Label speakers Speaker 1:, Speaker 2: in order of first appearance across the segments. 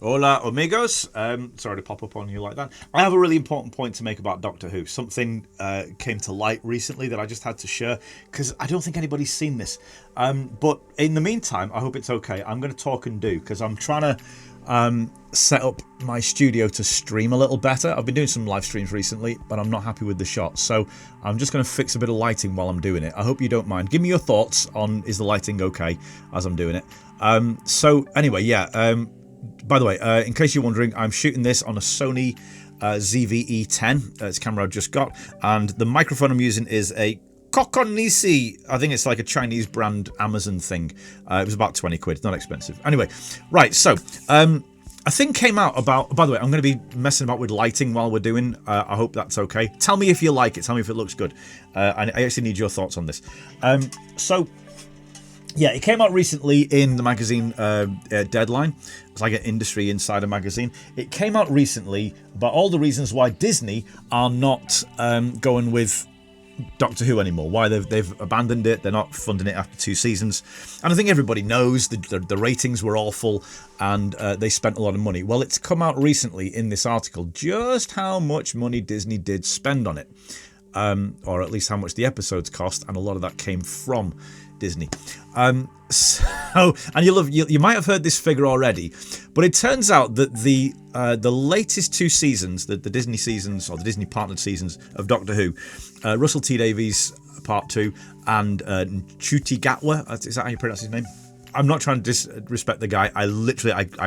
Speaker 1: Hola, amigos. Sorry to pop up on you like that. I have a really important point to make about Doctor Who. Something came to light recently that I just had to share because I don't think anybody's seen this. But in the meantime, I hope it's okay. I'm going to talk and do because I'm trying to set up my studio to stream a little better. I've been doing some live streams recently, but I'm not happy with the shot. So I'm just going to fix a bit of lighting while I'm doing it. I hope you don't mind. Give me your thoughts on is the lighting okay as I'm doing it. So anyway, yeah. By the way, in case you're wondering, I'm shooting this on a Sony ZV-E10. It's a camera I've just got. And the microphone I'm using is a Kokonisi. I think it's like a Chinese brand Amazon thing. It was about 20 quid. Not expensive. Anyway, right. So, a thing came out about... By the way, I'm going to be messing about with lighting while we're doing. I hope that's okay. Tell me if you like it. Tell me if it looks good. I actually need your thoughts on this. Yeah, it came out recently in the magazine Deadline. It's like an industry insider magazine. It came out recently about all the reasons why Disney are not going with Doctor Who anymore. Why they've abandoned it. They're not funding it after 2 seasons. And I think everybody knows the ratings were awful and they spent a lot of money. Well, it's come out recently in this article just how much money Disney did spend on it. Or at least how much the episodes cost. And a lot of that came from Disney. And you might have heard this figure already, but it turns out that the latest 2 seasons, the Disney seasons or the Disney partnered seasons of Doctor Who, Russell T Davies Part 2 and Ncuti Gatwa, is that how you pronounce his name? I'm not trying to disrespect the guy. I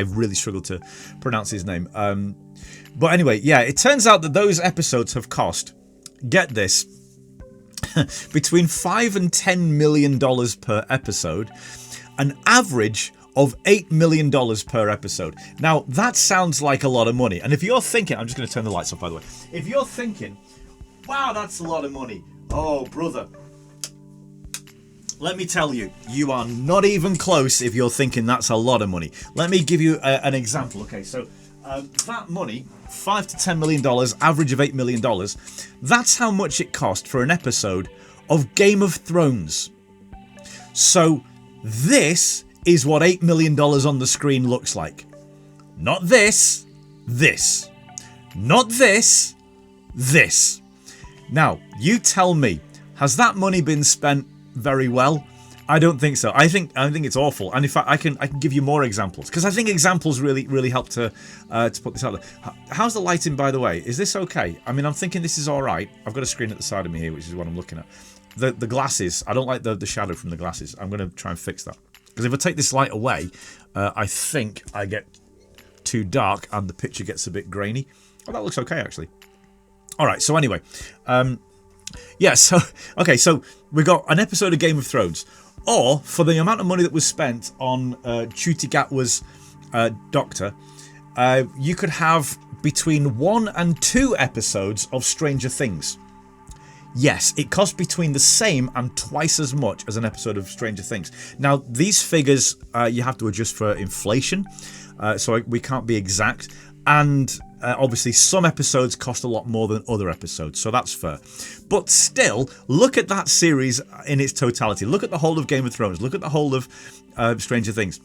Speaker 1: really struggle to pronounce his name. But anyway, yeah, it turns out that those episodes have cost, get this, between $5 and $10 million per episode, an average of $8 million per episode. Now, that sounds like a lot of money. And if you're thinking, I'm just going to turn the lights off, by the way. If you're thinking, wow, that's a lot of money. Oh, brother. Let me tell you, you are not even close if you're thinking that's a lot of money. Let me give you an example. Okay, so that money, $5 to $10 million, average of $8 million, that's how much it cost for an episode of Game of Thrones. So this is what $8 million on the screen looks like. Not this, this. Not this, this. Now, you tell me, has that money been spent very well? I don't think so. I think it's awful. And in fact, I can give you more examples because I think examples really help to put this out there. How's the lighting, by the way? Is this okay? I mean, I'm thinking this is all right. I've got a screen at the side of me here, which is what I'm looking at. The glasses. I don't like the shadow from the glasses. I'm going to try and fix that because if I take this light away, I think I get too dark and the picture gets a bit grainy. Oh, that looks okay actually. All right. So anyway, yeah. So okay. So we got an episode of Game of Thrones. Or, for the amount of money that was spent on Ncuti Gatwa's Doctor, you could have between 1 and 2 episodes of Stranger Things. Yes, it cost between the same and twice as much as an episode of Stranger Things. Now, these figures you have to adjust for inflation, so we can't be exact. And obviously, some episodes cost a lot more than other episodes, so that's fair. But still, look at that series in its totality. Look at the whole of Game of Thrones. Look at the whole of Stranger Things.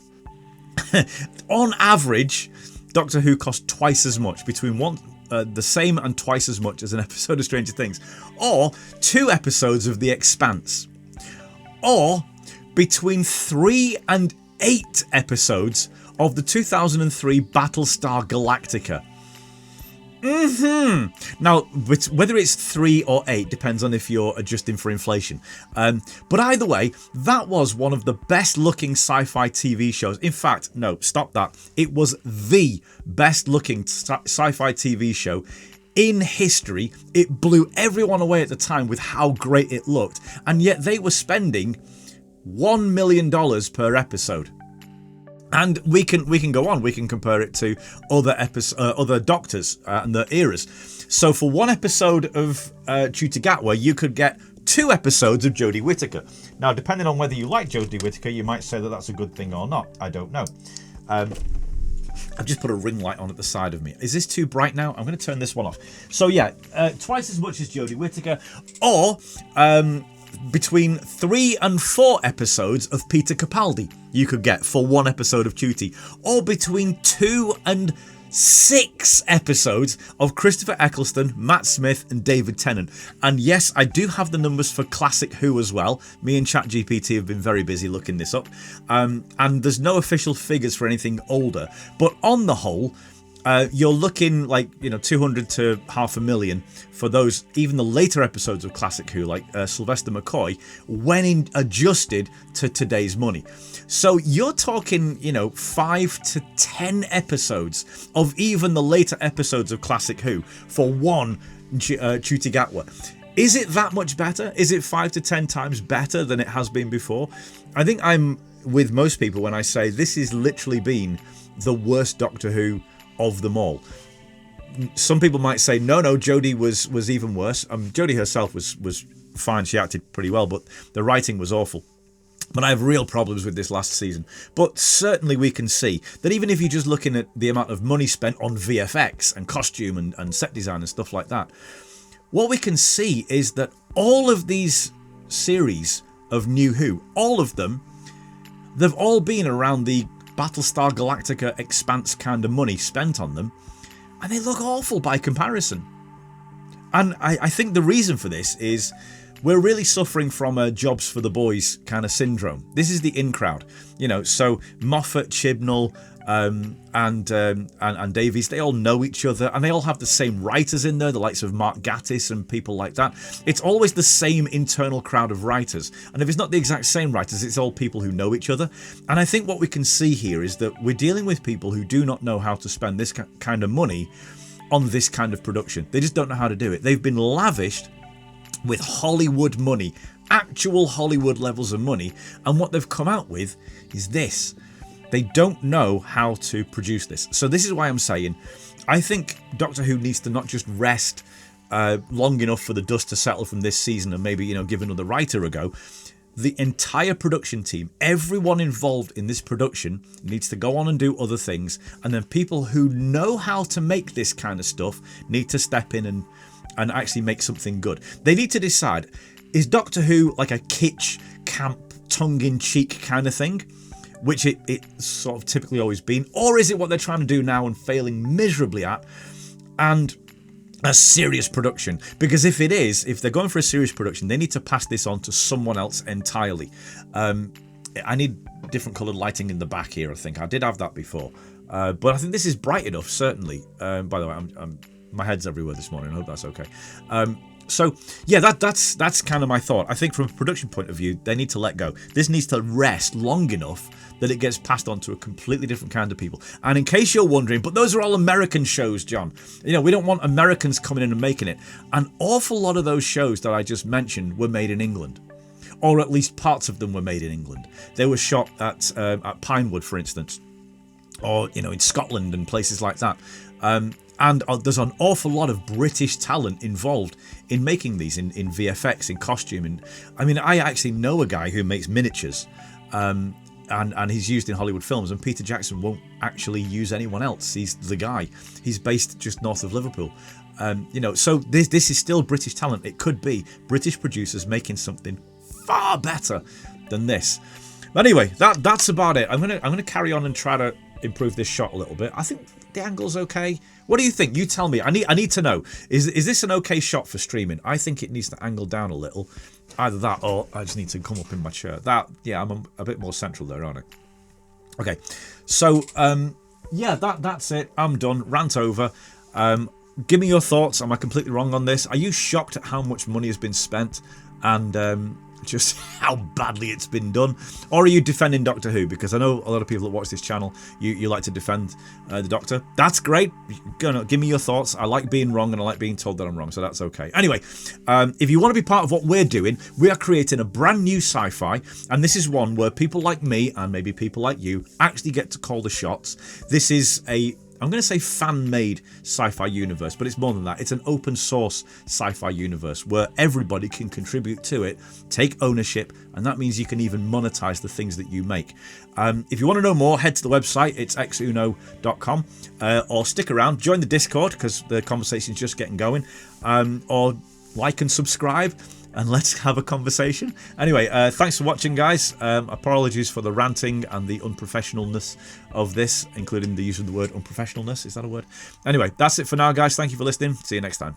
Speaker 1: On average, Doctor Who cost twice as much, between the same and twice as much as an episode of Stranger Things. Or 2 episodes of The Expanse. Or between 3 and 8 episodes of the 2003 Battlestar Galactica. Now, whether it's 3 or 8 depends on if you're adjusting for inflation. But either way, that was one of the best looking sci-fi TV shows. In fact, no, stop that. It was the best looking sci-fi TV show in history. It blew everyone away at the time with how great it looked. And yet they were spending $1 million per episode. And we can go on. We can compare it to other Doctors and their eras. So for one episode of Ncuti Gatwa, you could get 2 episodes of Jodie Whittaker. Now, depending on whether you like Jodie Whittaker, you might say that that's a good thing or not. I don't know. I've just put a ring light on at the side of me. Is this too bright now? I'm going to turn this one off. So yeah, twice as much as Jodie Whittaker, or between 3 and 4 episodes of Peter Capaldi you could get for one episode of Cutie, or between 2 and 6 episodes of Christopher Eccleston, Matt Smith and David Tennant. And yes, I do have the numbers for Classic Who as well. Me and ChatGPT have been very busy looking this up, and there's no official figures for anything older, but on the whole, you're looking like 200 to half a million for those, even the later episodes of Classic Who, like Sylvester McCoy, when adjusted to today's money. So you're talking 5 to 10 episodes of even the later episodes of Classic Who for one Ncuti Gatwa. Is it that much better? Is it 5 to 10 times better than it has been before? I think I'm with most people when I say this has literally been the worst Doctor Who of them all. Some people might say no, Jodie was even worse. Jodie herself was fine, she acted pretty well, but the writing was awful. But I have real problems with this last season. But certainly we can see that even if you're just looking at the amount of money spent on VFX and costume and set design and stuff like that, what we can see is that all of these series of New Who, all of them, they've all been around the Battlestar Galactica Expanse kind of money spent on them, and they look awful by comparison. And I think the reason for this is we're really suffering from a jobs for the boys kind of syndrome. This is the in crowd, so Moffat, Chibnall, and Davies, they all know each other, and they all have the same writers in there, the likes of Mark Gatiss and people like that. It's always the same internal crowd of writers, and if it's not the exact same writers, it's all people who know each other. And I think what we can see here is that we're dealing with people who do not know how to spend this kind of money on this kind of production. They just don't know how to do it. They've been lavished with Hollywood money, actual Hollywood levels of money, and what they've come out with is this. They don't know how to produce this. So this is why I'm saying I think Doctor Who needs to not just rest long enough for the dust to settle from this season and maybe give another writer a go. The entire production team, everyone involved in this production, needs to go on and do other things, and then people who know how to make this kind of stuff need to step in and actually make something good. They need to decide, is Doctor Who like a kitsch, camp, tongue-in-cheek kind of thing, which it's sort of typically always been, or is it what they're trying to do now and failing miserably at, and a serious production? Because if they're going for a serious production, they need to pass this on to someone else entirely. I need different coloured lighting in the back here, I think. I did have that before. But I think this is bright enough, certainly. By the way, my head's everywhere this morning. I hope that's okay. So yeah, that's kind of my thought. I think from a production point of view, they need to let go. This needs to rest long enough that it gets passed on to a completely different kind of people. And in case you're wondering, but those are all American shows, John. We don't want Americans coming in and making it. An awful lot of those shows that I just mentioned were made in England, or at least parts of them were made in England. They were shot at Pinewood, for instance, or in Scotland and places like that. And there's an awful lot of British talent involved in making these, in VFX, in costume. And I mean, I actually know a guy who makes miniatures, and he's used in Hollywood films. And Peter Jackson won't actually use anyone else. He's the guy. He's based just north of Liverpool. So this is still British talent. It could be British producers making something far better than this. But anyway, that's about it. I'm gonna carry on and try to improve this shot a little bit. I think the angle's okay. What do you think? You tell me. I need to know. Is this an okay shot for streaming? I think it needs to angle down a little. Either that, or I just need to come up in my chair. Yeah, I'm a bit more central there, aren't I? Okay, so yeah, that's it. I'm done. Rant over. Give me your thoughts. Am I completely wrong on this? Are you shocked at how much money has been spent and just how badly it's been done? Or are you defending Doctor Who? Because I know a lot of people that watch this channel, you like to defend the Doctor. That's great. Give me your thoughts. I like being wrong and I like being told that I'm wrong, so that's okay. Anyway, if you want to be part of what we're doing, we are creating a brand new sci-fi, and this is one where people like me and maybe people like you actually get to call the shots. This is I'm going to say fan-made sci-fi universe, but it's more than that. It's an open source sci-fi universe where everybody can contribute to it, take ownership, and that means you can even monetize the things that you make. If you want to know more, head to the website. It's exuno.com, or stick around, join the Discord because the conversation's just getting going, or like and subscribe. and let's have a conversation. Anyway, thanks for watching, guys. Apologies for the ranting and the unprofessionalness of this, including the use of the word unprofessionalness. Is that a word? Anyway, that's it for now, guys. Thank you for listening. See you next time.